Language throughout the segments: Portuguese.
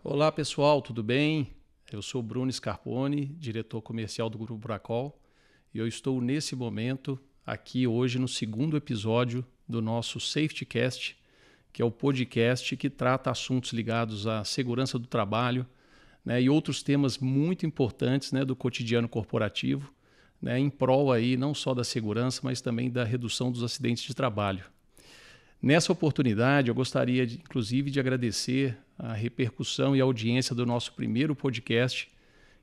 Olá pessoal, tudo bem? Eu sou Bruno Scarponi, diretor comercial do Grupo Bracol, e eu estou nesse momento aqui hoje no segundo episódio do nosso SafetyCast, que é o podcast que trata assuntos ligados à segurança do trabalho, né, e outros temas muito importantes, né, do cotidiano corporativo, né, em prol aí não só da segurança, mas também da redução dos acidentes de trabalho. Nessa oportunidade, eu gostaria, inclusive, de agradecer a repercussão e a audiência do nosso primeiro podcast,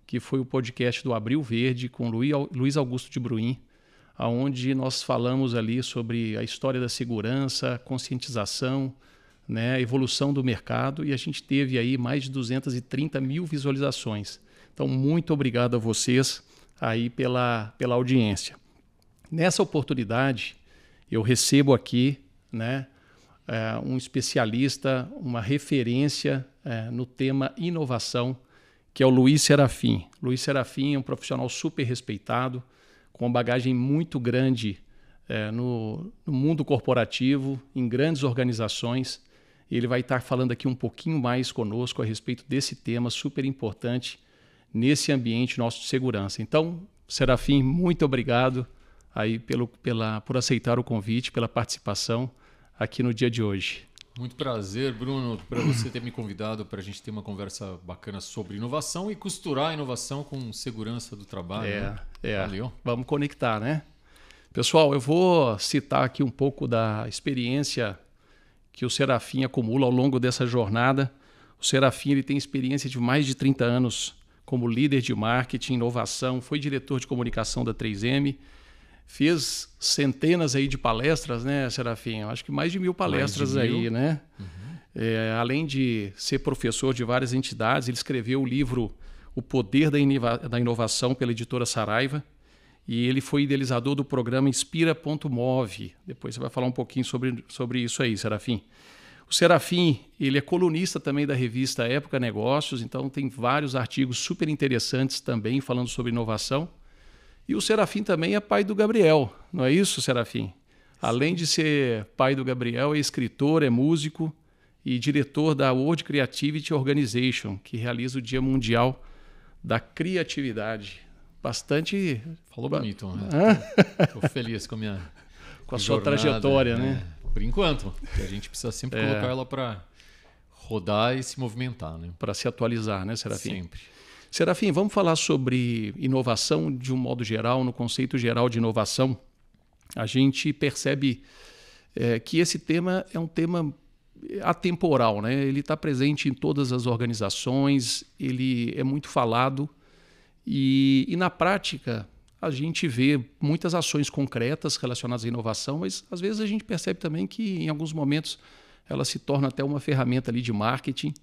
que foi o podcast do Abril Verde, com Luiz Augusto de Bruin, onde nós falamos ali sobre a história da segurança, conscientização, né, evolução do mercado, e a gente teve aí mais de 230 mil visualizações. Então, muito obrigado a vocês aí pela audiência. Nessa oportunidade, eu recebo aqui, né, um especialista, uma referência no tema inovação, que é o Luiz Serafim. Luiz Serafim é um profissional super respeitado, com uma bagagem muito grande no mundo corporativo, em grandes organizações. Ele vai estar falando aqui um pouquinho mais conosco a respeito desse tema super importante nesse ambiente nosso de segurança. Então, Serafim, muito obrigado aí por aceitar o convite, pela participação aqui no dia de hoje. Muito prazer, Bruno, para você ter me convidado para a gente ter uma conversa bacana sobre inovação e costurar a inovação com segurança do trabalho. Valeu. Vamos conectar, né? Pessoal, eu vou citar aqui um pouco da experiência que o Serafim acumula ao longo dessa jornada. O Serafim ele tem experiência de mais de 30 anos como líder de marketing, inovação, foi diretor de comunicação da 3M, fez centenas aí de palestras, né, Serafim? Acho que mais de 1000 palestras aí, né? Uhum. Além de ser professor de várias entidades, ele escreveu o livro O Poder da Inovação pela editora Saraiva, e ele foi idealizador do programa Inspira.move. Depois você vai falar um pouquinho sobre isso aí, Serafim. O Serafim, ele é colunista também da revista Época Negócios, então tem vários artigos super interessantes também falando sobre inovação. E o Serafim também é pai do Gabriel, não é isso, Serafim? Além de ser pai do Gabriel, é escritor, é músico e diretor da World Creativity Organization, que realiza o Dia Mundial da Criatividade. Bastante... Falou bonito, né? Estou feliz com a minha com a sua trajetória, né? Por enquanto, que a gente precisa sempre colocar ela para rodar e se movimentar, né? Para se atualizar, né, Serafim? Sempre. Serafim, vamos falar sobre inovação de um modo geral, no conceito geral de inovação. A gente percebe que esse tema é um tema atemporal, né? Ele está presente em todas as organizações, ele é muito falado e na prática a gente vê muitas ações concretas relacionadas à inovação, mas às vezes a gente percebe também que em alguns momentos ela se torna até uma ferramenta ali de marketing,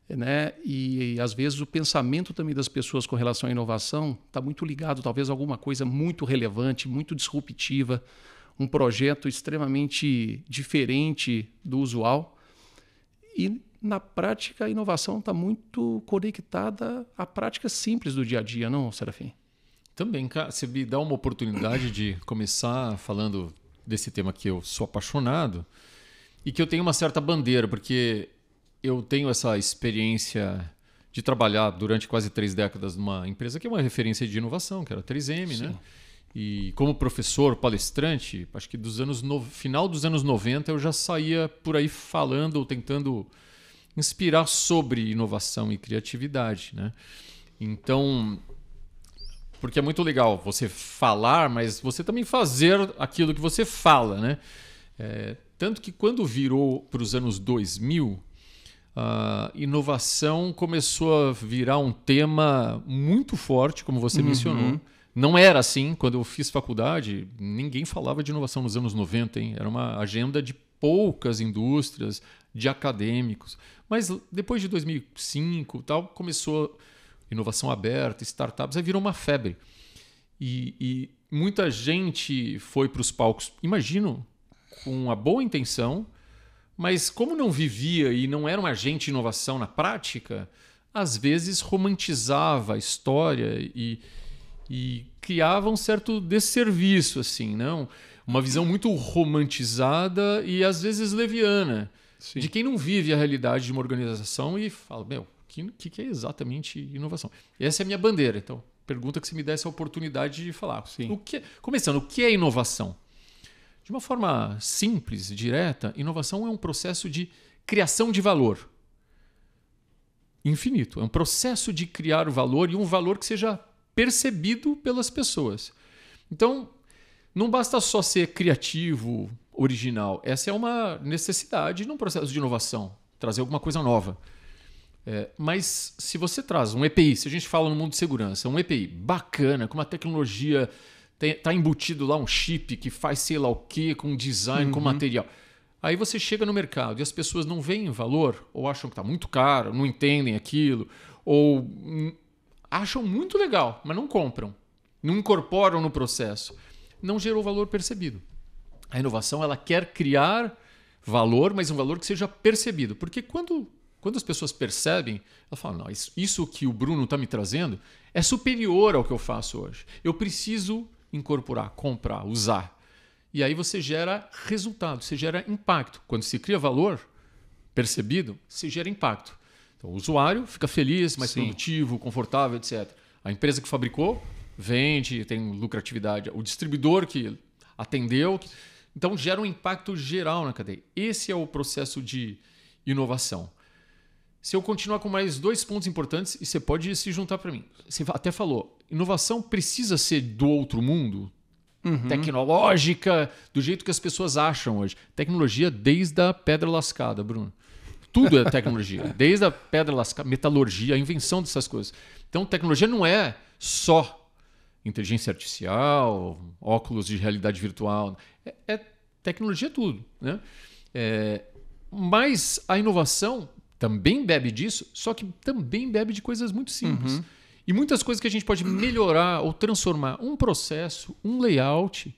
né? E às vezes o pensamento também das pessoas com relação à inovação está muito ligado talvez a alguma coisa muito relevante, muito disruptiva, um projeto extremamente diferente do usual. E na prática a inovação está muito conectada à prática simples do dia a dia, não, Serafim? Também, cara, você me dá uma oportunidade de começar falando desse tema que eu sou apaixonado e que eu tenho uma certa bandeira, porque eu tenho essa experiência de trabalhar durante quase 3 décadas numa empresa que é uma referência de inovação, que era a 3M, né? E como professor, palestrante, acho que final dos anos 90 eu já saía por aí falando ou tentando inspirar sobre inovação e criatividade, né? Então, porque é muito legal você falar, mas você também fazer aquilo que você fala, né? Tanto que quando virou para os anos 2000, a inovação começou a virar um tema muito forte, como você mencionou. Não era assim. Quando eu fiz faculdade, ninguém falava de inovação nos anos 90, hein? Era uma agenda de poucas indústrias, de acadêmicos. Mas depois de 2005, tal, começou inovação aberta, startups, aí virou uma febre. E muita gente foi para os palcos, imagino, com uma boa intenção, mas como não vivia e não era um agente de inovação na prática, às vezes romantizava a história e criava um certo desserviço, assim, não? Uma visão muito romantizada e às vezes leviana. Sim. De quem não vive a realidade de uma organização e fala, meu, que é exatamente inovação. Essa é a minha bandeira. Então, pergunta que você me desse a oportunidade de falar. Sim. Começando, o que é inovação? De uma forma simples, direta, inovação é um processo de criação de valor infinito. É um processo de criar valor e um valor que seja percebido pelas pessoas. Então, não basta só ser criativo, original. Essa é uma necessidade num processo de inovação, trazer alguma coisa nova. Mas se você traz um EPI, se a gente fala no mundo de segurança, um EPI bacana, com uma tecnologia, está embutido lá um chip que faz sei lá o quê, com design, com material. Aí você chega no mercado e as pessoas não veem valor, ou acham que está muito caro, não entendem aquilo, ou acham muito legal, mas não compram, não incorporam no processo. Não gerou valor percebido. A inovação ela quer criar valor, mas um valor que seja percebido. Porque quando as pessoas percebem, elas falam, não, isso que o Bruno está me trazendo é superior ao que eu faço hoje. Eu preciso incorporar, comprar, usar. E aí você gera resultado, você gera impacto. Quando se cria valor percebido, se gera impacto. Então, o usuário fica feliz, mais produtivo, confortável, etc. A empresa que fabricou vende, tem lucratividade. O distribuidor que atendeu. Então, gera um impacto geral na cadeia. Esse é o processo de inovação. Se eu continuar com mais 2 pontos importantes, e você pode se juntar para mim. Você até falou, inovação precisa ser do outro mundo? Tecnológica, do jeito que as pessoas acham hoje. Tecnologia desde a pedra lascada, Bruno. Tudo é tecnologia. Desde a pedra lascada, metalurgia, a invenção dessas coisas. Então, tecnologia não é só inteligência artificial, óculos de realidade virtual. Tecnologia tudo. Né? Mas a inovação também bebe disso, só que também bebe de coisas muito simples. E muitas coisas que a gente pode melhorar ou transformar. Um processo, um layout,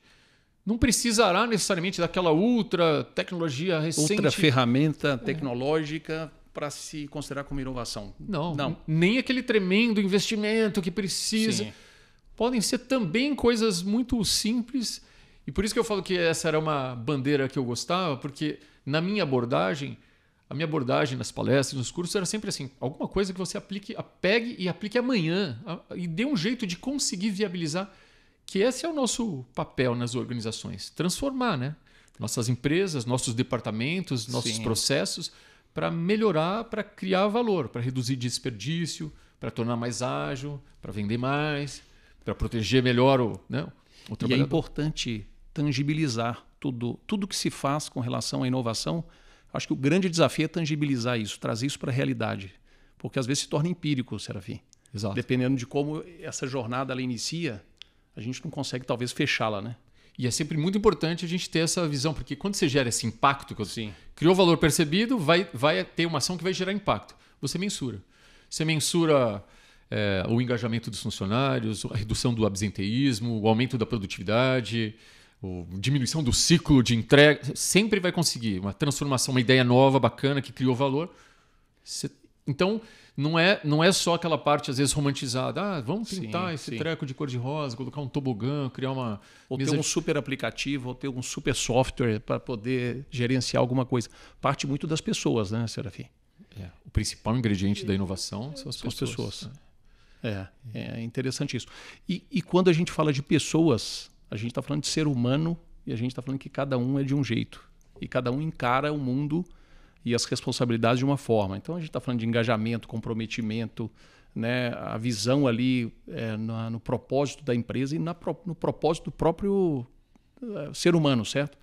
não precisará necessariamente daquela ultra tecnologia recente. Outra ferramenta tecnológica para se considerar como inovação. Não. Nem aquele tremendo investimento que precisa. Sim. Podem ser também coisas muito simples. E por isso que eu falo que essa era uma bandeira que eu gostava, porque na minha abordagem, a minha abordagem nas palestras, nos cursos, era sempre assim, alguma coisa que você pegue e aplique amanhã e dê um jeito de conseguir viabilizar, que esse é o nosso papel nas organizações, transformar, né? Nossas empresas, nossos departamentos, nossos processos, para melhorar, para criar valor, para reduzir desperdício, para tornar mais ágil, para vender mais, para proteger melhor o trabalhador. E é importante tangibilizar tudo que se faz com relação à inovação. Acho que o grande desafio é tangibilizar isso, trazer isso para a realidade. Porque às vezes se torna empírico, Serafim. Exato. Dependendo de como essa jornada ela inicia, a gente não consegue talvez fechá-la, né? E é sempre muito importante a gente ter essa visão, porque quando você gera esse impacto, criou valor percebido, vai ter uma ação que vai gerar impacto. Você mensura. Você mensura o engajamento dos funcionários, a redução do absenteísmo, o aumento da produtividade, diminuição do ciclo de entrega. Sempre vai conseguir uma transformação, uma ideia nova, bacana, que criou valor. Então, não é só aquela parte, às vezes, romantizada. Vamos pintar esse treco de cor-de-rosa, colocar um tobogã, criar uma... Ou ter um super aplicativo, ou ter um super software para poder gerenciar alguma coisa. Parte muito das pessoas, né, Serafim? O principal ingrediente da inovação são as pessoas. É interessante isso. E quando a gente fala de pessoas, a gente está falando de ser humano e a gente está falando que cada um é de um jeito. E cada um encara o mundo e as responsabilidades de uma forma. Então a gente está falando de engajamento, comprometimento, né? A visão ali no propósito da empresa e no propósito do próprio ser humano, certo?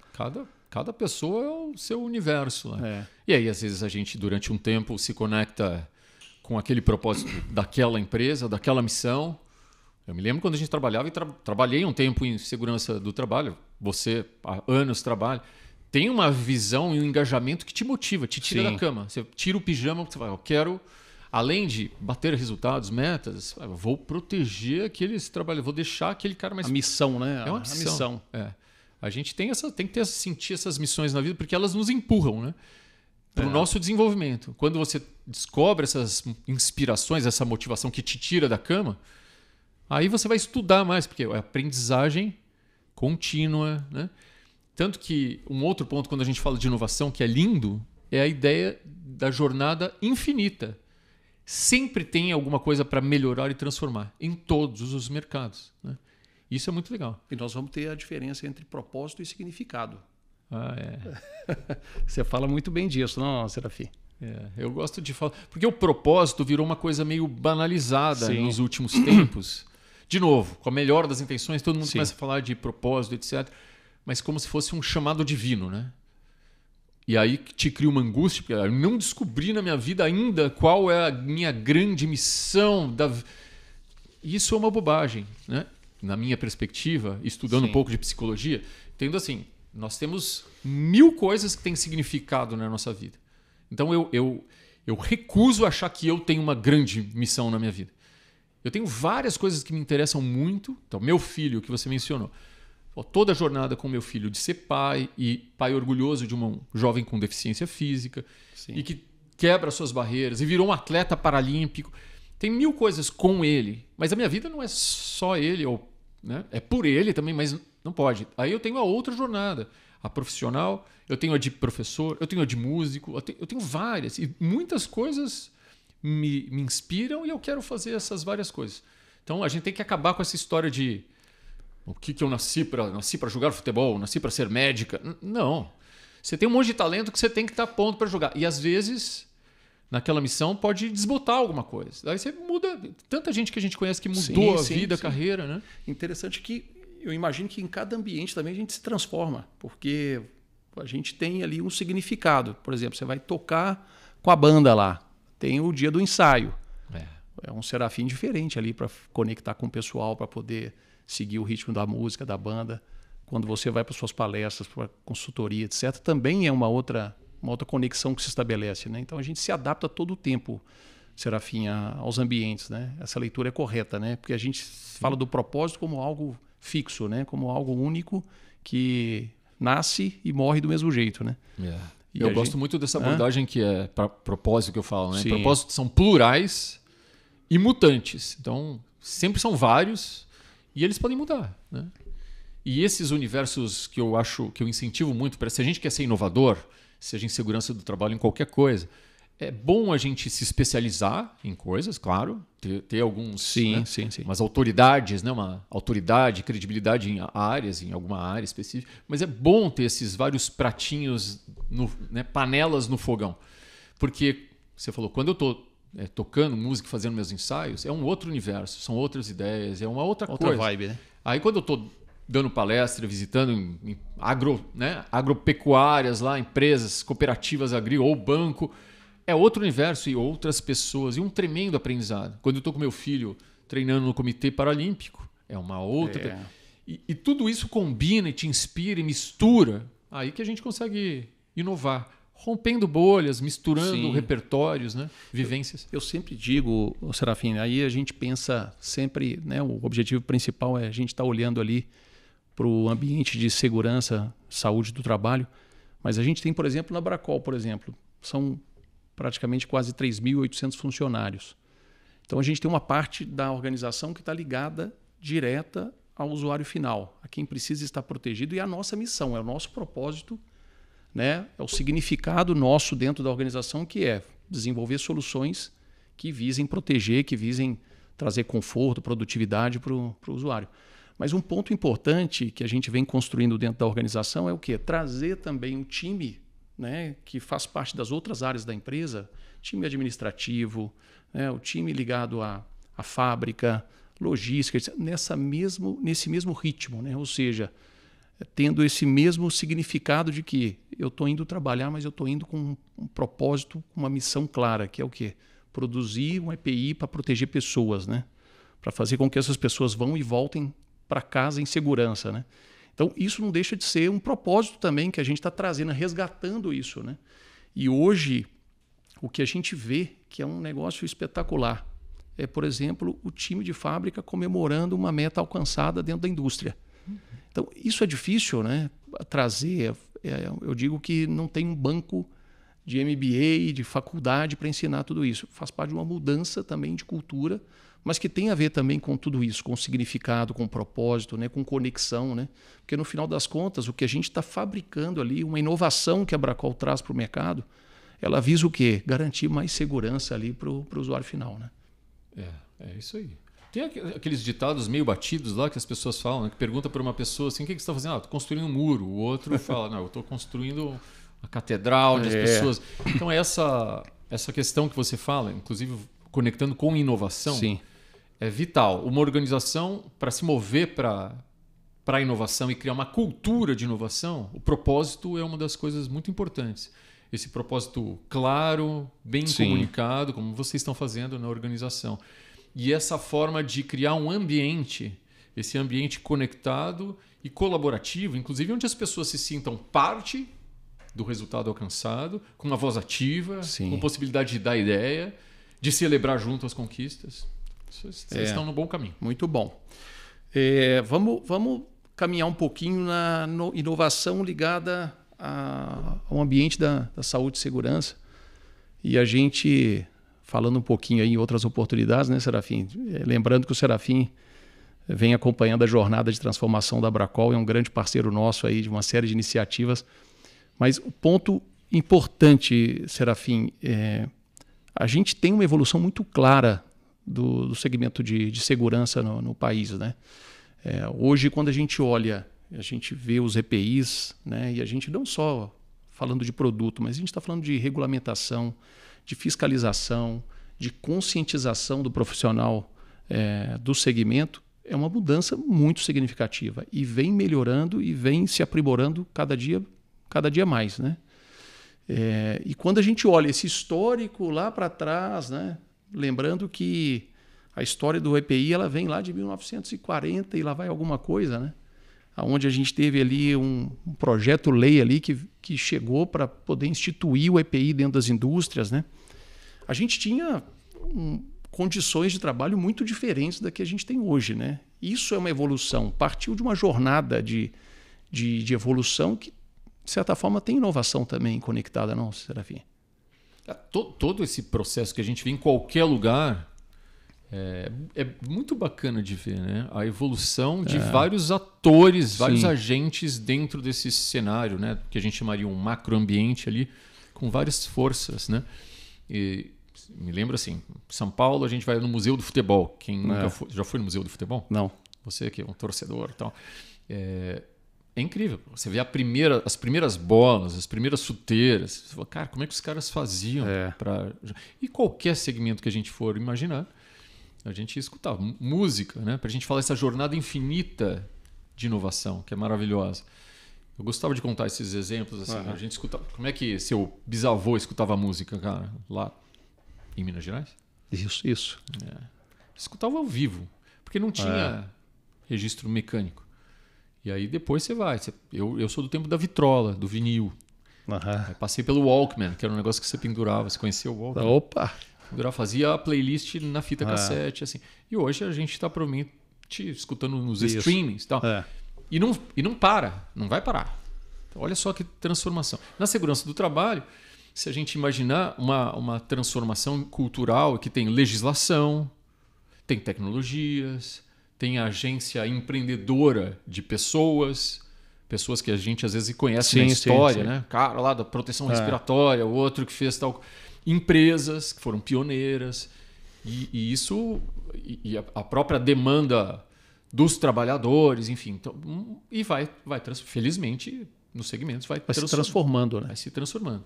Cada pessoa é o seu universo. Né? E aí, às vezes, a gente, durante um tempo, se conecta com aquele propósito daquela empresa, daquela missão. Eu me lembro quando a gente trabalhava e trabalhei um tempo em segurança do trabalho. Você, há anos, trabalha. Tem uma visão e um engajamento que te motiva, te tira da cama. Você tira o pijama, você fala, eu quero, além de bater resultados, metas, eu vou proteger aqueles trabalhadores, vou deixar aquele cara mais... A missão, né? É uma missão. A gente tem que sentir essas missões na vida porque elas nos empurram, né? Para o nosso desenvolvimento. Quando você descobre essas inspirações, essa motivação que te tira da cama, aí você vai estudar mais, porque é aprendizagem contínua, né? Tanto que um outro ponto, quando a gente fala de inovação, que é lindo, é a ideia da jornada infinita. sempre tem alguma coisa para melhorar e transformar em todos os mercados, né? Isso é muito legal. E nós vamos ter a diferença entre propósito e significado. É. Você fala muito bem disso, não, Serafim? Eu gosto de falar. Porque o propósito virou uma coisa meio banalizada nos últimos tempos. De novo, com a melhor das intenções, todo mundo começa a falar de propósito, etc. Mas como se fosse um chamado divino, né? E aí te cria uma angústia, porque eu não descobri na minha vida ainda qual é a minha grande missão. Isso é uma bobagem, né? Na minha perspectiva, estudando um pouco de psicologia, tendo assim, nós temos 1000 coisas que têm significado na nossa vida. Então eu recuso achar que eu tenho uma grande missão na minha vida. Eu tenho várias coisas que me interessam muito. Então, meu filho, que você mencionou. Toda a jornada com meu filho de ser pai e pai orgulhoso de um jovem com deficiência física e que quebra suas barreiras e virou um atleta paralímpico. Tem 1000 coisas com ele, mas a minha vida não é só ele, né? É por ele também, mas não pode. Aí eu tenho a outra jornada, a profissional, eu tenho a de professor, eu tenho a de músico, eu tenho várias. E muitas coisas me inspiram e eu quero fazer essas várias coisas. Então a gente tem que acabar com essa história de o que eu nasci para jogar futebol, nasci para ser médica. Não. Você tem um monte de talento que você tem que estar pronto para jogar. E às vezes, naquela missão, pode desbotar alguma coisa. Aí você muda. Tanta gente que a gente conhece que mudou a vida, a carreira, né? Interessante que eu imagino que em cada ambiente também a gente se transforma, porque a gente tem ali um significado. Por exemplo, você vai tocar com a banda lá, tem o dia do ensaio. É um Serafim diferente ali para conectar com o pessoal, para poder seguir o ritmo da música, da banda. Quando você vai para suas palestras, para consultoria, etc., também é uma outra conexão que se estabelece, né? Então a gente se adapta todo o tempo, Serafim, aos ambientes, né? Essa leitura é correta, né? Porque a gente fala do propósito como algo fixo, né? Como algo único que nasce e morre do mesmo jeito, né? Eu gosto muito dessa abordagem que é propósito que eu falo, né? Propósitos são plurais e mutantes. Então, sempre são vários e eles podem mudar, né? E esses universos que eu incentivo muito, se a gente quer ser inovador, seja em segurança do trabalho, em qualquer coisa, é bom a gente se especializar em coisas, claro, ter alguns, umas autoridades, né? Uma autoridade, credibilidade em áreas, em alguma área específica, mas é bom ter esses vários pratinhos, né? Panelas no fogão. Porque, você falou, quando eu estou tocando música, fazendo meus ensaios, é um outro universo, são outras ideias, é uma outra coisa. Outra vibe, né? Aí quando eu estou dando palestra, visitando em agropecuárias, lá, empresas, cooperativas agrícolas ou banco, é outro universo e outras pessoas, e um tremendo aprendizado. Quando eu estou com meu filho treinando no Comitê Paralímpico, é uma outra... E tudo isso combina e te inspira e mistura, aí que a gente consegue inovar, rompendo bolhas, misturando repertórios, né? Vivências. Eu sempre digo, Serafim, aí a gente pensa sempre, né? O objetivo principal é a gente estar olhando ali para o ambiente de segurança, saúde do trabalho, mas a gente tem, por exemplo, na Bracol, por exemplo, são praticamente quase 3.800 funcionários. Então a gente tem uma parte da organização que está ligada direta ao usuário final, a quem precisa estar protegido, e a nossa missão, é o nosso propósito, né? É o significado nosso dentro da organização, que é desenvolver soluções que visem proteger, que visem trazer conforto, produtividade para o usuário. Mas um ponto importante que a gente vem construindo dentro da organização é o quê? Trazer também um time, né, que faz parte das outras áreas da empresa, time administrativo, né, o time ligado à fábrica, logística, nesse mesmo ritmo, né? Ou seja, tendo esse mesmo significado de que eu estou indo trabalhar, mas eu estou indo com um propósito, uma missão clara, que é o quê? Produzir um EPI para proteger pessoas, né? Para fazer com que essas pessoas vão e voltem para casa em segurança, né? Então, isso não deixa de ser um propósito também que a gente está trazendo, resgatando isso, né? E hoje, o que a gente vê que é um negócio espetacular é, por exemplo, o time de fábrica comemorando uma meta alcançada dentro da indústria. Então, isso é difícil, né? Trazer. Eu digo que não tem um banco de MBA, de faculdade para ensinar tudo isso. Faz parte de uma mudança também de cultura, mas que tem a ver também com tudo isso, com significado, com propósito, né? Com conexão, né? Porque no final das contas, o que a gente está fabricando ali, uma inovação que a Bracol traz para o mercado, ela visa o quê? Garantir mais segurança ali para o usuário final, né? É isso aí. Tem aqueles ditados meio batidos lá que as pessoas falam, né? Que pergunta para uma pessoa assim, o que você está fazendo? Estou construindo um muro. O outro fala, não, eu estou construindo a catedral onde as pessoas... Então essa questão que você fala, inclusive conectando com inovação, Sim. é vital. Uma organização, para se mover para a inovação e criar uma cultura de inovação, o propósito é uma das coisas muito importantes. Esse propósito claro, bem comunicado, como vocês estão fazendo na organização. E essa forma de criar um ambiente, esse ambiente conectado e colaborativo, inclusive onde as pessoas se sintam parte do resultado alcançado, com uma voz ativa, com possibilidade de dar ideia, de celebrar junto as conquistas. Vocês estão no bom caminho. Muito bom. Vamos caminhar um pouquinho na inovação ligada ao ambiente da saúde e segurança. E a gente, falando um pouquinho aí em outras oportunidades, né, Serafim? Lembrando que o Serafim vem acompanhando a jornada de transformação da Bracol, é um grande parceiro nosso aí de uma série de iniciativas. Mas o ponto importante, Serafim, a gente tem uma evolução muito clara do segmento de segurança no país, né? Hoje, quando a gente olha, a gente vê os EPIs, né? E a gente não só falando de produto, mas a gente está falando de regulamentação, de fiscalização, de conscientização do profissional do segmento, é uma mudança muito significativa e vem melhorando e vem se aprimorando cada dia mais, né? E quando a gente olha esse histórico lá para trás, né? Lembrando que a história do EPI ela vem lá de 1940 e lá vai alguma coisa, né? Onde a gente teve ali um projeto-lei ali que chegou para poder instituir o EPI dentro das indústrias, né? A gente tinha condições de trabalho muito diferentes da que a gente tem hoje, né? Isso é uma evolução, partiu de uma jornada de evolução que, de certa forma, tem inovação também conectada, não, Serafim? Todo esse processo que a gente vê em qualquer lugar é muito bacana de ver, né? A evolução de vários atores, vários agentes dentro desse cenário, né? Que a gente chamaria um macroambiente ali, com várias forças, né? E me lembro assim, São Paulo a gente vai no Museu do Futebol. Quem nunca já foi no Museu do Futebol? Não. Você que é um torcedor e tal. É incrível. Você vê as primeiras bolas, as primeiras chuteiras. Você fala, cara, como é que os caras faziam? E qualquer segmento que a gente for imaginar, a gente escutava música, né? Para a gente falar essa jornada infinita de inovação, que é maravilhosa. Eu gostava de contar esses exemplos. Assim, a gente escutava. Como é que seu bisavô escutava música, cara, lá em Minas Gerais? Isso. Escutava ao vivo, porque não tinha registro mecânico. E aí depois você vai. Eu sou do tempo da vitrola, do vinil. Passei pelo Walkman, que era um negócio que você pendurava. Você conhecia o Walkman? Opa! Pendurava, fazia a playlist na fita cassete. Assim. E hoje a gente está provavelmente escutando nos streamings. Tal. E não para, não vai parar. Então, olha só que transformação. Na segurança do trabalho, se a gente imaginar uma transformação cultural que tem legislação, tem tecnologias, tem a agência empreendedora de pessoas que a gente às vezes conhece na história, né? Cara lá da proteção respiratória, o outro que fez tal. Empresas que foram pioneiras. E isso, e a própria demanda dos trabalhadores, enfim. Então, e felizmente, nos segmentos vai se transformando, né? Vai se transformando.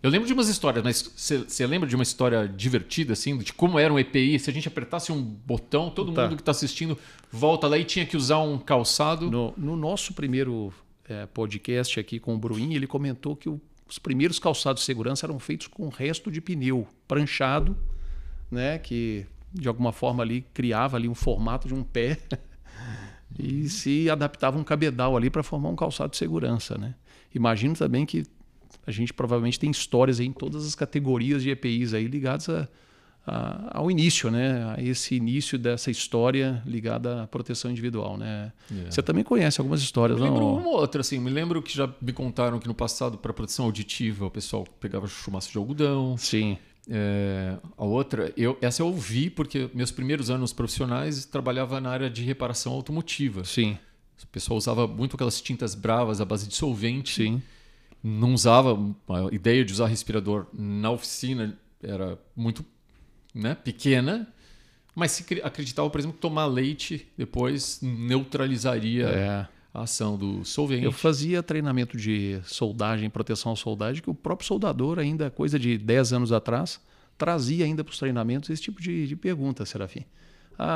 Eu lembro de umas histórias, mas você lembra de uma história divertida, assim, de como era um EPI? Se a gente apertasse um botão, todo mundo que está assistindo volta lá e tinha que usar um calçado. No nosso primeiro podcast aqui com o Bruin, ele comentou que os primeiros calçados de segurança eram feitos com resto de pneu pranchado, né? Que de alguma forma ali criava ali um formato de um pé e se adaptava um cabedal ali para formar um calçado de segurança, né? Imagino também que a gente provavelmente tem histórias aí em todas as categorias de EPIs aí ligadas ao início, né? A esse início dessa história ligada à proteção individual, né? Você também conhece algumas histórias, não? Eu lembro uma ou outra, assim. Me lembro que já me contaram que no passado, para proteção auditiva, o pessoal pegava chumaço de algodão. Sim. A outra, essa eu ouvi porque meus primeiros anos profissionais trabalhava na área de reparação automotiva. Sim. O pessoal usava muito aquelas tintas bravas à base de solvente. Sim. não usava, a ideia de usar respirador na oficina era muito, né, pequena, mas se acreditava, por exemplo, que tomar leite depois neutralizaria a ação do solvente. Eu fazia treinamento de soldagem, proteção à soldagem, que o próprio soldador, ainda coisa de 10 anos atrás, trazia ainda para os treinamentos esse tipo de pergunta, Serafim.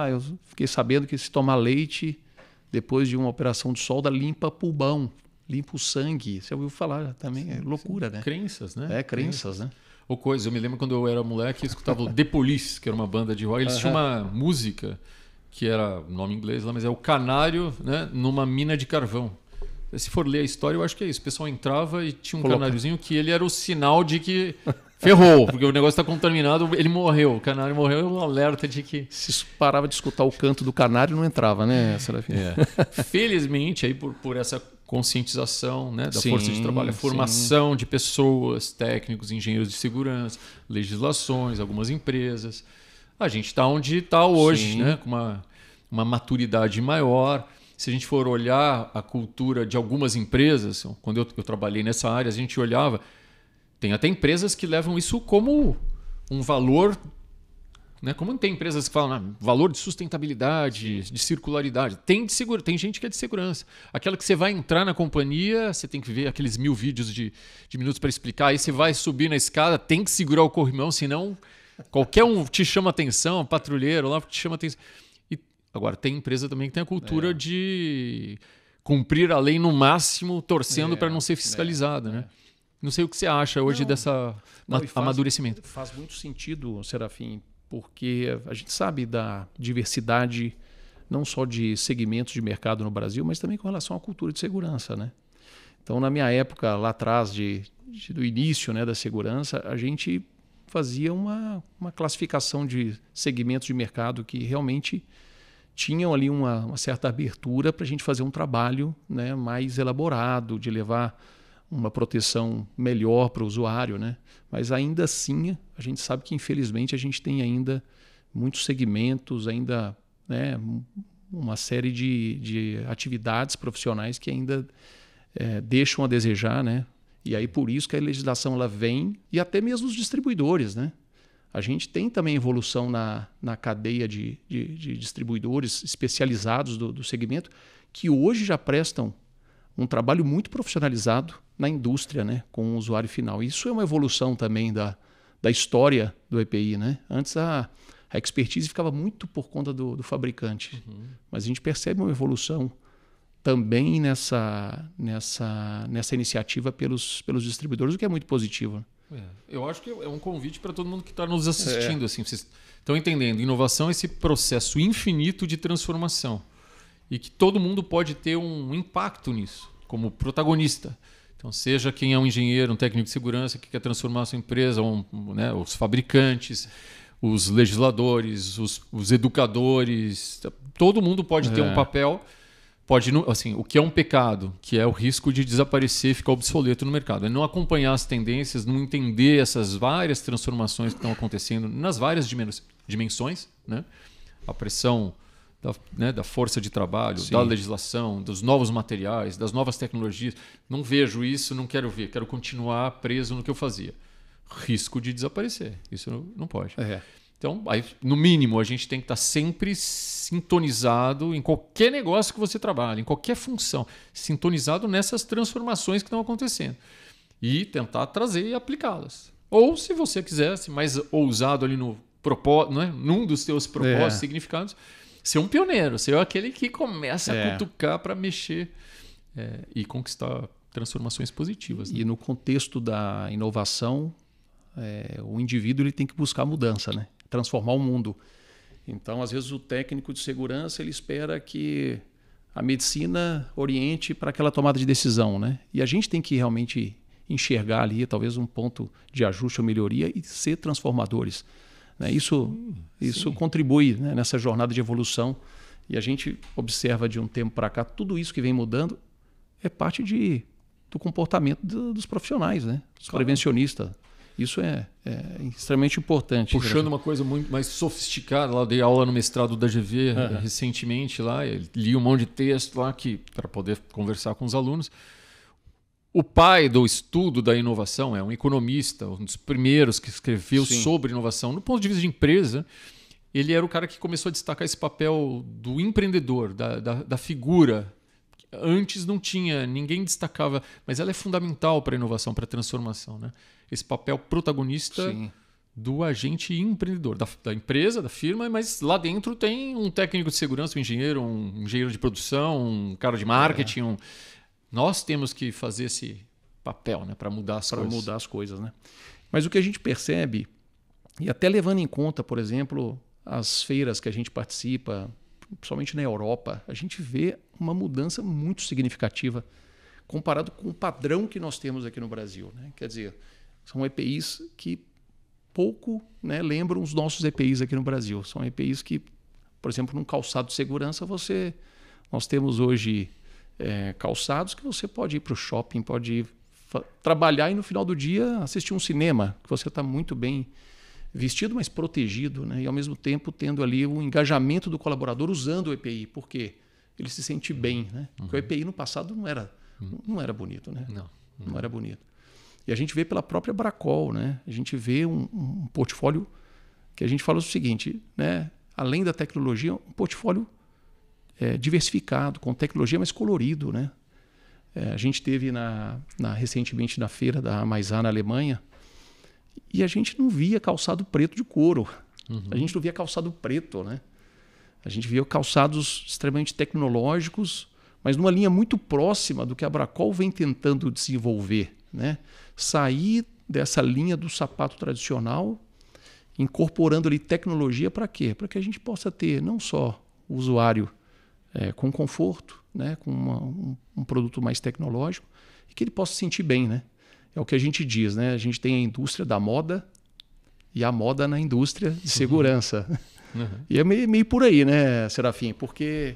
Eu fiquei sabendo que se tomar leite, depois de uma operação de solda, limpa pulmão, limpa o sangue. Você ouviu falar também? É loucura, né? Crenças, né? Crenças, né? Ou coisa, eu me lembro quando eu era moleque, eu escutava o The Police, que era uma banda de rock. Eles tinham uma música que era, nome em inglês lá, mas é o canário, né, numa mina de carvão. Se for ler a história, eu acho que é isso. O pessoal entrava e tinha um canáriozinho que ele era o sinal de que ferrou, porque o negócio está contaminado, ele morreu. O canário morreu, é um alerta de que... Se parava de escutar o canto do canário, não entrava, né, Serafim? Felizmente, aí por essa conscientização, né, da força de trabalho, a formação de pessoas, técnicos, engenheiros de segurança, legislações, algumas empresas, a gente está onde está hoje, né, com uma maturidade maior. Se a gente for olhar a cultura de algumas empresas, quando eu trabalhei nessa área, a gente olhava, tem até empresas que levam isso como um valor, né? Como tem empresas que falam valor de sustentabilidade, de circularidade. Tem gente que é de segurança. Aquela que você vai entrar na companhia, você tem que ver aqueles 1000 vídeos de minutos para explicar. Aí você vai subir na escada, tem que segurar o corrimão, senão qualquer um te chama atenção, patrulheiro lá te chama atenção. E agora, tem empresa também que tem a cultura de cumprir a lei no máximo, torcendo para não ser fiscalizada, né? Não sei o que você acha hoje dessa amadurecimento. Faz muito sentido, Serafim, porque a gente sabe da diversidade não só de segmentos de mercado no Brasil, mas também com relação à cultura de segurança, né? Então, na minha época, lá atrás, do início, né, da segurança, a gente fazia uma classificação de segmentos de mercado que realmente tinham ali uma certa abertura para a gente fazer um trabalho, né, mais elaborado, de levar uma proteção melhor para o usuário, né? Mas ainda assim, a gente sabe que infelizmente a gente tem ainda muitos segmentos, ainda, né, uma série de atividades profissionais que ainda deixam a desejar, né? E aí por isso que a legislação ela vem, e até mesmo os distribuidores, né? A gente tem também evolução na cadeia de distribuidores especializados do segmento, que hoje já prestam um trabalho muito profissionalizado na indústria, né, com o usuário final. Isso é uma evolução também da história do EPI, né? Antes a expertise ficava muito por conta do fabricante, mas a gente percebe uma evolução também nessa iniciativa pelos distribuidores, o que é muito positivo. Eu acho que é um convite para todo mundo que está nos assistindo. Assim, vocês estão entendendo, inovação é esse processo infinito de transformação e que todo mundo pode ter um impacto nisso, como protagonista. Então, seja quem é um engenheiro, um técnico de segurança que quer transformar a sua empresa, né, os fabricantes, os legisladores, os educadores, todo mundo pode ter um papel. Assim, o que é um pecado, que é o risco de desaparecer e ficar obsoleto no mercado. É não acompanhar as tendências, não entender essas várias transformações que estão acontecendo nas várias dimensões, né? A pressão da força de trabalho, da legislação, dos novos materiais, das novas tecnologias. Não vejo isso, não quero ver, quero continuar preso no que eu fazia. Risco de desaparecer, isso não pode. Então, aí, no mínimo, a gente tem que estar sempre sintonizado em qualquer negócio que você trabalha, em qualquer função, sintonizado nessas transformações que estão acontecendo e tentar trazer e aplicá-las. Ou, se você quiser, mais ousado ali no propósito, né? Num dos seus propósitos, significados, ser um pioneiro, ser aquele que começa a cutucar para mexer e conquistar transformações positivas. Né? E no contexto da inovação, o indivíduo ele tem que buscar mudança, né? Transformar o mundo. Então, às vezes, o técnico de segurança ele espera que a medicina oriente para aquela tomada de decisão, né? E a gente tem que realmente enxergar ali talvez um ponto de ajuste ou melhoria e ser transformadores. Né? Isso contribui, né, nessa jornada de evolução. E a gente observa de um tempo para cá, tudo isso que vem mudando é parte do comportamento dos profissionais, né? Dos prevencionistas. Isso é extremamente importante. Puxando uma coisa muito mais sofisticada, lá eu dei aula no mestrado da GV recentemente, lá, li um monte de texto lá para poder conversar com os alunos. o pai do estudo da inovação, é um economista, um dos primeiros que escreveu sobre inovação. No ponto de vista de empresa, ele era o cara que começou a destacar esse papel do empreendedor, da figura. Antes não tinha, ninguém destacava, mas ela é fundamental para a inovação, para a transformação, né? Esse papel protagonista do agente empreendedor, da empresa, da firma, mas lá dentro tem um técnico de segurança, um engenheiro de produção, um cara de marketing. Nós temos que fazer esse papel, né, para mudar as coisas. Para mudar as coisas, né? Mas o que a gente percebe, e até levando em conta, por exemplo, as feiras que a gente participa, principalmente na Europa, a gente vê uma mudança muito significativa comparado com o padrão que nós temos aqui no Brasil, né? Quer dizer, são EPIs que pouco, né, lembram os nossos EPIs aqui no Brasil. São EPIs que, por exemplo, num calçado de segurança, nós temos hoje calçados que você pode ir para o shopping, pode ir trabalhar e no final do dia assistir um cinema, que você está muito bem vestido, mas protegido, né? E ao mesmo tempo tendo ali o engajamento do colaborador usando o EPI, porque ele se sente bem, né? Porque o EPI no passado não era bonito, né? Não era bonito. E a gente vê pela própria Bracol, né? A gente vê um portfólio que a gente fala o seguinte, né? Além da tecnologia, um portfólio diversificado, com tecnologia mais colorido, né? A gente teve recentemente na feira da Maisar na Alemanha, e a gente não via calçado preto de couro. A gente não via calçado preto, né? A gente via calçados extremamente tecnológicos, mas numa linha muito próxima do que a Bracol vem tentando desenvolver, né? Sair dessa linha do sapato tradicional, incorporando ali tecnologia para quê? Para que a gente possa ter não só o usuário com conforto, né? Com um produto mais tecnológico, e que ele possa se sentir bem, né? É o que a gente diz, né? A gente tem a indústria da moda e a moda na indústria de segurança. E é meio por aí, né, Serafim? Porque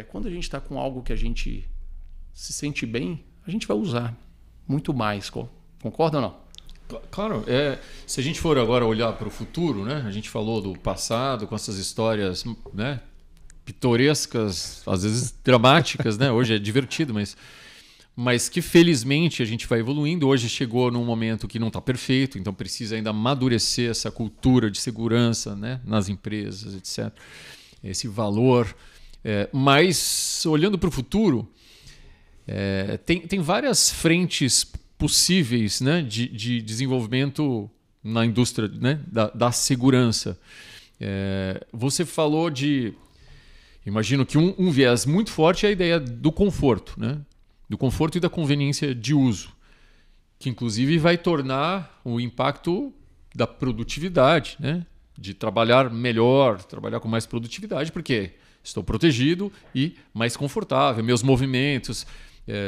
quando a gente está com algo que a gente se sente bem, a gente vai usar muito mais. Concorda ou não? Claro. Se a gente for agora olhar para o futuro, né? A gente falou do passado com essas histórias, né, pitorescas, às vezes dramáticas, né? Hoje é divertido, mas que felizmente a gente vai evoluindo. Hoje chegou num momento que não está perfeito, então precisa ainda amadurecer essa cultura de segurança, né, nas empresas, etc. Esse valor. Mas olhando para o futuro, tem várias frentes possíveis, né, de desenvolvimento na indústria, né, da segurança. Você falou imagino que um viés muito forte é a ideia do conforto, né? Do conforto e da conveniência de uso, que inclusive vai tornar o impacto da produtividade, né? De trabalhar melhor, trabalhar com mais produtividade, porque estou protegido e mais confortável, meus movimentos,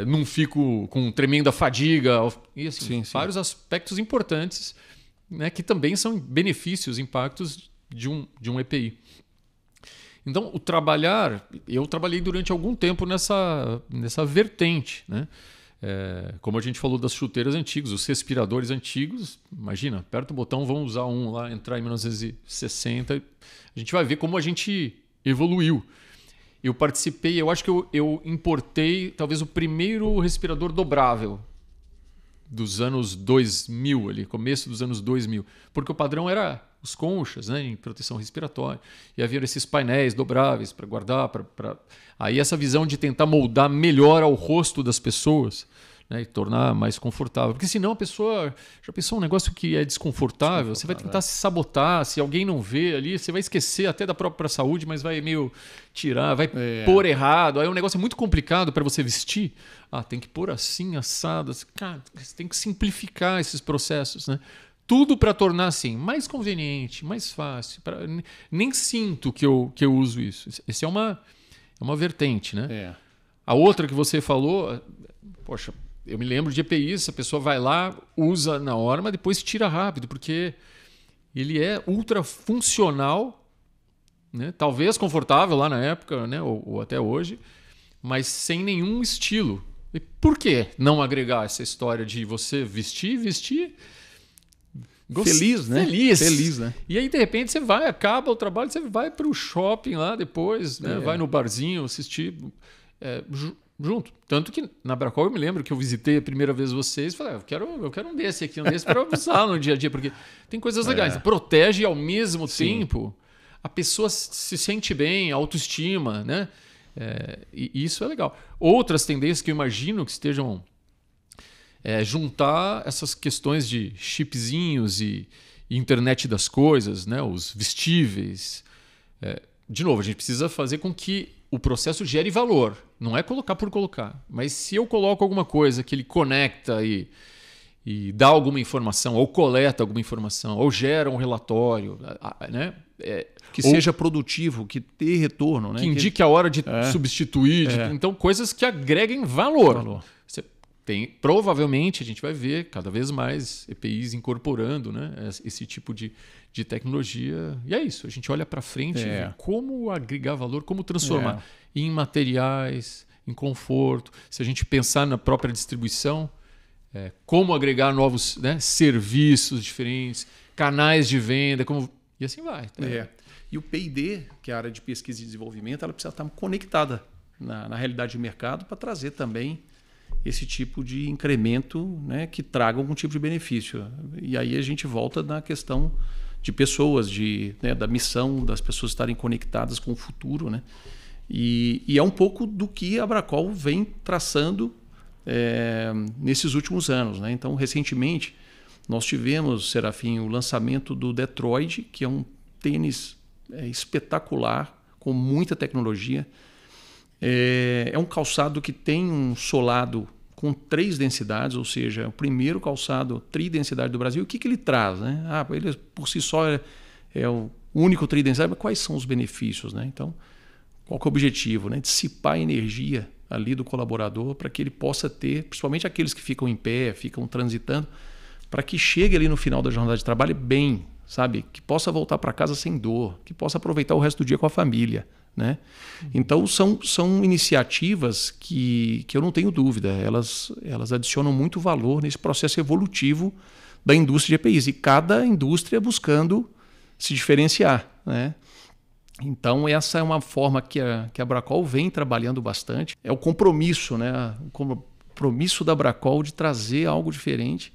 não fico com tremenda fadiga, e assim, vários aspectos importantes, né? Que também são benefícios, impactos de um EPI. Então, eu trabalhei durante algum tempo nessa vertente, né? Como a gente falou das chuteiras antigas, os respiradores antigos, imagina, aperta o botão, vamos usar um lá, entrar em 1960, a gente vai ver como a gente evoluiu. Eu participei, eu acho que eu importei talvez o primeiro respirador dobrável dos anos 2000, ali, começo dos anos 2000, porque o padrão era os conchas, né, em proteção respiratória, e havia esses painéis dobráveis para guardar, aí essa visão de tentar moldar melhor ao rosto das pessoas, né, e tornar mais confortável, porque senão a pessoa já pensou um negócio que é desconfortável, você vai tentar se sabotar, se alguém não vê ali, você vai esquecer até da própria saúde, mas vai meio tirar, vai pôr errado, aí é um negócio muito complicado para você vestir, tem que pôr assim, assado, cara, você tem que simplificar esses processos, né? Tudo para tornar assim mais conveniente, mais fácil. Nem sinto que eu uso isso. Essa é uma vertente, né? A outra que você falou, poxa, eu me lembro de EPIs, a pessoa vai lá, usa na hora, mas depois tira rápido, porque ele é ultra funcional, né? Talvez confortável lá na época, né? Ou até hoje, mas sem nenhum estilo. E por que não agregar essa história de você vestir feliz, né? Feliz, né? E aí, de repente, você acaba o trabalho, você vai para o shopping lá depois, né? Vai no barzinho assistir. junto. Tanto que na Bracol eu me lembro que eu visitei a primeira vez vocês e falei, eu quero um desse aqui, um desse para usar no dia a dia, porque tem coisas legais. Protege e ao mesmo tempo a pessoa se sente bem, autoestima, né? E isso é legal. Outras tendências que eu imagino que estejam juntar essas questões de chipzinhos e internet das coisas, né? Os vestíveis. De novo, a gente precisa fazer com que o processo gere valor. Não é colocar por colocar. Mas se eu coloco alguma coisa que ele conecta e dá alguma informação, ou coleta alguma informação, ou gera um relatório, né? Que seja produtivo, que dê retorno. Né? Que indique a hora de substituir. Então, coisas que agreguem valor. Provavelmente a gente vai ver cada vez mais EPIs incorporando, né, esse tipo de tecnologia. E é isso, a gente olha para frente e vê como agregar valor, como transformar em materiais, em conforto. Se a gente pensar na própria distribuição, como agregar novos, né, serviços diferentes, canais de venda, e assim vai. E o P&D, que é a área de pesquisa e desenvolvimento, ela precisa estar conectada na realidade do mercado para trazer também esse tipo de incremento, né, que traga algum tipo de benefício. E aí a gente volta na questão de pessoas, da missão das pessoas estarem conectadas com o futuro. Né? E é um pouco do que a Bracol vem traçando nesses últimos anos. Né? Então, recentemente, nós tivemos, Serafim, o lançamento do Detroit, que é um tênis espetacular, com muita tecnologia. É um calçado que tem um solado com 3 densidades, ou seja, o primeiro calçado tridensidade do Brasil. O que ele traz? Né? Ele por si só é o único tridensidade, mas quais são os benefícios? Né? Então, qual que é o objetivo? Né? Dissipar a energia ali do colaborador para que ele possa ter, principalmente aqueles que ficam em pé, ficam transitando, para que chegue ali no final da jornada de trabalho bem, sabe? Que possa voltar para casa sem dor, que possa aproveitar o resto do dia com a família. Né? Então são iniciativas que eu não tenho dúvida, elas adicionam muito valor nesse processo evolutivo da indústria de EPIs, e cada indústria buscando se diferenciar. Né? Então essa é uma forma que a Bracol vem trabalhando bastante, é o compromisso, né? O compromisso da Bracol de trazer algo diferente.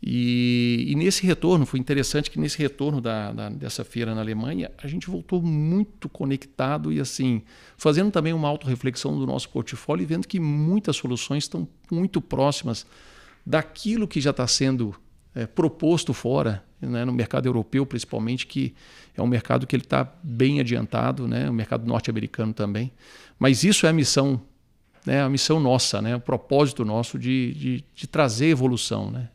E nesse retorno, foi interessante que nesse retorno dessa feira na Alemanha, a gente voltou muito conectado e assim, fazendo também uma autorreflexão do nosso portfólio e vendo que muitas soluções estão muito próximas daquilo que já está sendo proposto fora, né, no mercado europeu principalmente, que é um mercado que ele está bem adiantado, né, o mercado norte-americano também. Mas isso é a missão nossa, né, o propósito nosso de trazer evolução, né?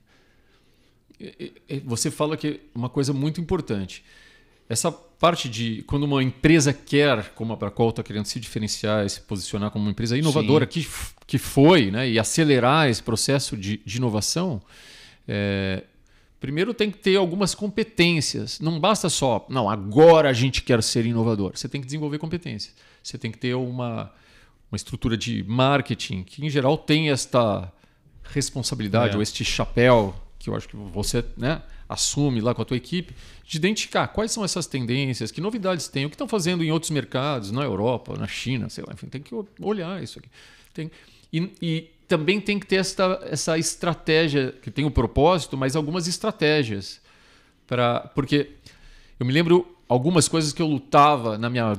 Você fala que uma coisa muito importante, essa parte de quando uma empresa quer, como a Bracol está querendo se diferenciar e se posicionar como uma empresa inovadora, que foi, né, e acelerar esse processo de inovação, primeiro tem que ter algumas competências. Não basta só, não, agora a gente quer ser inovador. Você tem que desenvolver competências. Você tem que ter uma estrutura de marketing que, em geral, tem esta responsabilidade ou este chapéu que eu acho que você, né, assume lá com a tua equipe, de identificar quais são essas tendências, que novidades tem, o que estão fazendo em outros mercados, na Europa, na China, sei lá, enfim, tem que olhar isso aqui. E também tem que ter essa estratégia, que tem o propósito, mas algumas estratégias. Porque eu me lembro algumas coisas que eu lutava na minha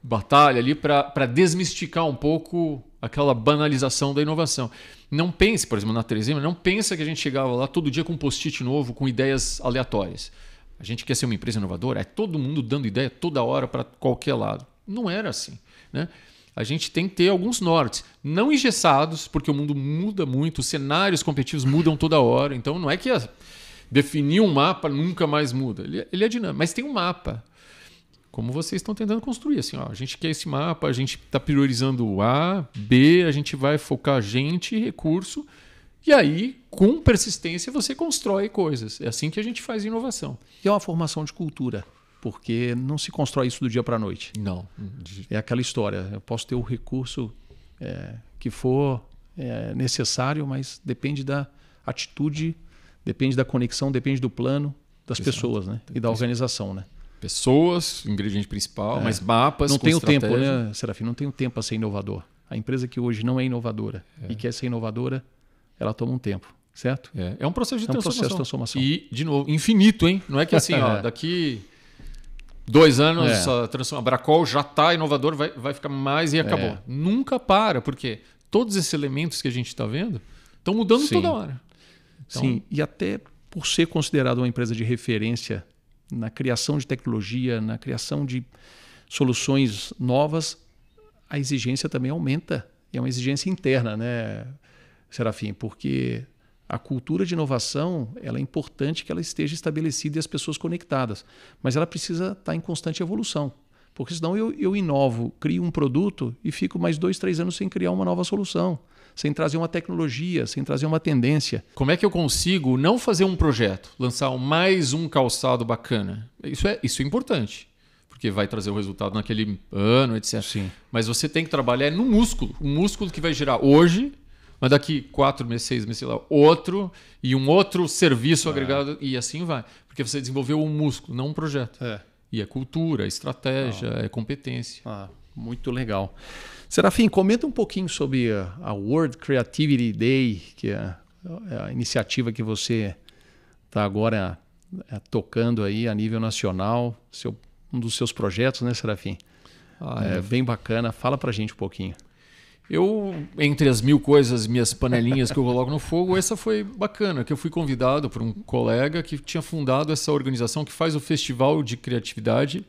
batalha ali para desmistificar um pouco aquela banalização da inovação. Não pense, por exemplo, na Teresina, não pensa que a gente chegava lá todo dia com um post-it novo, com ideias aleatórias. A gente quer ser uma empresa inovadora, é todo mundo dando ideia toda hora para qualquer lado. Não era assim, né? A gente tem que ter alguns nortes, não engessados, porque o mundo muda muito, os cenários competitivos mudam toda hora. Então não é que definir um mapa nunca mais muda. Ele é dinâmico, mas tem um mapa. Como vocês estão tentando construir. Assim, a gente quer esse mapa, a gente está priorizando o A, B, a gente vai focar gente e recurso. E aí, com persistência, você constrói coisas. É assim que a gente faz inovação. E é uma formação de cultura, porque não se constrói isso do dia para a noite. Não. É aquela história. Eu posso ter o recurso que for necessário, mas depende da atitude, depende da conexão, depende do plano das pessoas, né? E da organização, né? Pessoas, ingrediente principal, mas mapas. Não tem o tempo, né, Serafim? Não tem o tempo para ser inovador. A empresa que hoje não é inovadora e quer ser inovadora, ela toma um tempo, certo? É um processo de transformação. Processo de transformação. E, de novo, infinito, hein? Não é que assim, daqui 2 anos a Bracol já está inovador, vai ficar mais e acabou. Nunca para, porque todos esses elementos que a gente está vendo estão mudando toda hora. Então, sim, e até por ser considerado uma empresa de referência na criação de tecnologia, na criação de soluções novas, a exigência também aumenta. É uma exigência interna, né, Serafim? Porque a cultura de inovação, ela é importante que ela esteja estabelecida e as pessoas conectadas, mas ela precisa estar em constante evolução. Porque senão eu inovo, crio um produto e fico mais 2, 3 anos sem criar uma nova solução, sem trazer uma tecnologia, sem trazer uma tendência. Como é que eu consigo não fazer um projeto, lançar mais um calçado bacana? Isso é importante, porque vai trazer o resultado naquele ano, etc. Sim. Mas você tem que trabalhar no músculo. O músculo que vai gerar hoje, mas daqui 4 meses, 6 meses, sei lá, outro e um outro serviço agregado e assim vai. Porque você desenvolveu um músculo, não um projeto. E é cultura, é estratégia, é competência. Muito legal. Serafim, comenta um pouquinho sobre a World Creativity Day, que é a iniciativa que você está agora tocando aí a nível nacional, um dos seus projetos, né, Serafim? Bem bacana. Fala pra gente um pouquinho. Entre as 1000 coisas, minhas panelinhas que eu coloco no fogo, essa foi bacana, que eu fui convidado por um colega que tinha fundado essa organização que faz o Festival de Criatividade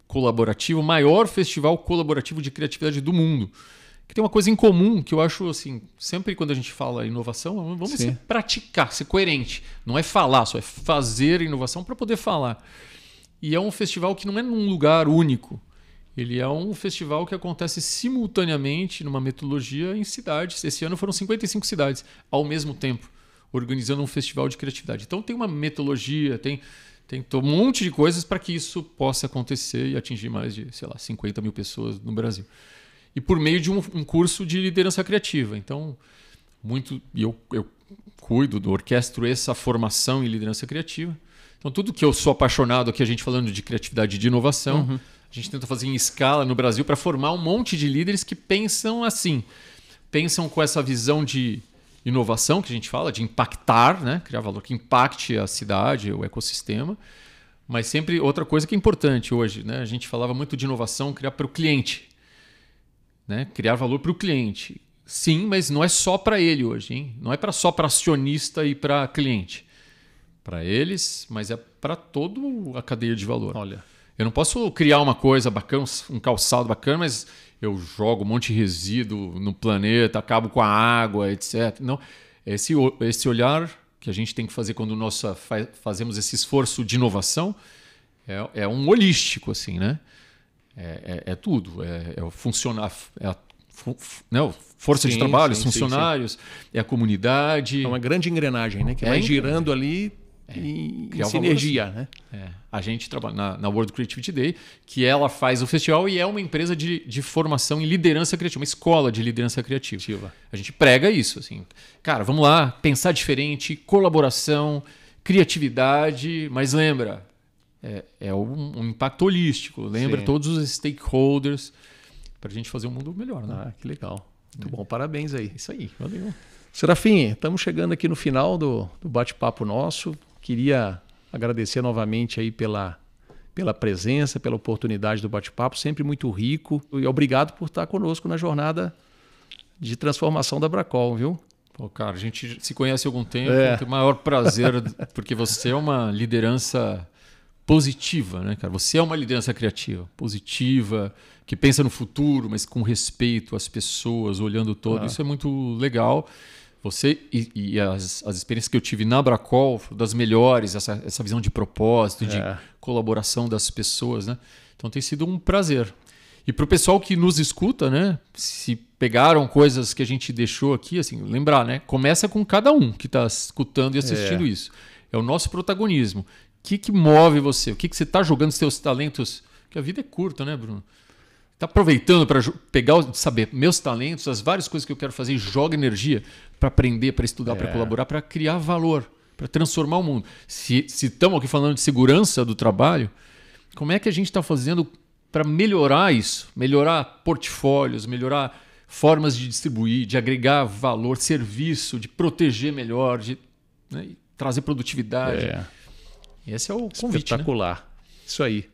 Colaborativo, o maior festival colaborativo de criatividade do mundo. Que tem uma coisa em comum que eu acho assim, sempre quando a gente fala inovação, vamos praticar, ser coerente. Não é falar, só é fazer inovação para poder falar. E é um festival que não é num lugar único. Ele é um festival que acontece simultaneamente numa metodologia em cidades. Esse ano foram 55 cidades ao mesmo tempo, organizando um festival de criatividade. Então tem uma metodologia, tem um monte de coisas para que isso possa acontecer e atingir mais de, 50 mil pessoas no Brasil. E por meio de um curso de liderança criativa. Então, eu orquestro essa formação em liderança criativa. Então, tudo que eu sou apaixonado aqui, a gente falando de criatividade e de inovação, a gente tenta fazer em escala no Brasil para formar um monte de líderes que pensam assim. Pensam com essa visão de inovação, que a gente fala, de impactar, né? Criar valor que impacte a cidade, o ecossistema. Mas sempre outra coisa que é importante hoje, né? A gente falava muito de inovação, criar para o cliente. Né? Criar valor para o cliente. Sim, mas não é só para ele hoje. Hein? Não é só para acionista e para cliente. Para eles, mas é para toda a cadeia de valor. Olha, eu não posso criar uma coisa bacana, um calçado bacana, mas eu jogo um monte de resíduo no planeta, acabo com a água, etc. Não, esse olhar que a gente tem que fazer quando nós fazemos esse esforço de inovação é um holístico, assim, né? É tudo. É o funcionar, força de trabalho, os funcionários, é a comunidade. É uma grande engrenagem, né? Que vai girando ali em sinergia, né? A gente trabalha na World Creativity Day, que ela faz o festival e é uma empresa de formação em liderança criativa, uma escola de liderança criativa. A gente prega isso, assim. Cara, vamos lá, pensar diferente, colaboração, criatividade, mas lembra, é um impacto holístico. Lembra todos os stakeholders para a gente fazer um mundo melhor, né? Que legal. Muito bom, parabéns aí. Isso aí, valeu. Serafim, estamos chegando aqui no final do bate-papo nosso. Queria agradecer novamente aí pela presença, pela oportunidade do bate-papo, sempre muito rico. E obrigado por estar conosco na jornada de transformação da Bracol, viu? Pô, cara, a gente se conhece há algum tempo, tenho o maior prazer, porque você é uma liderança positiva, né, cara? Você é uma liderança criativa, positiva, que pensa no futuro, mas com respeito às pessoas, olhando todo. Isso é muito legal. Você e as experiências que eu tive na Bracol, das melhores, essa visão de propósito, de colaboração das pessoas, né? Então tem sido um prazer. E para o pessoal que nos escuta, né? Se pegaram coisas que a gente deixou aqui, assim, lembrar, né? Começa com cada um que está escutando e assistindo isso. É o nosso protagonismo. O que move você? O que você está jogando os seus talentos? Porque a vida é curta, né, Bruno? Está aproveitando para saber meus talentos, as várias coisas que eu quero fazer, e joga energia para aprender, para estudar, para colaborar, para criar valor, para transformar o mundo. Se estamos aqui falando de segurança do trabalho, como é que a gente está fazendo para melhorar isso? Melhorar portfólios, melhorar formas de distribuir, de agregar valor, serviço, de proteger melhor, de trazer produtividade. Esse é o convite. Espetacular. Né? Isso aí.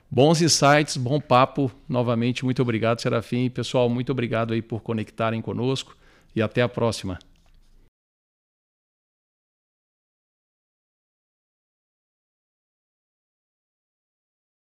Bons insights, bom papo. Novamente, muito obrigado, Serafim. Pessoal, muito obrigado aí por conectarem conosco e até a próxima.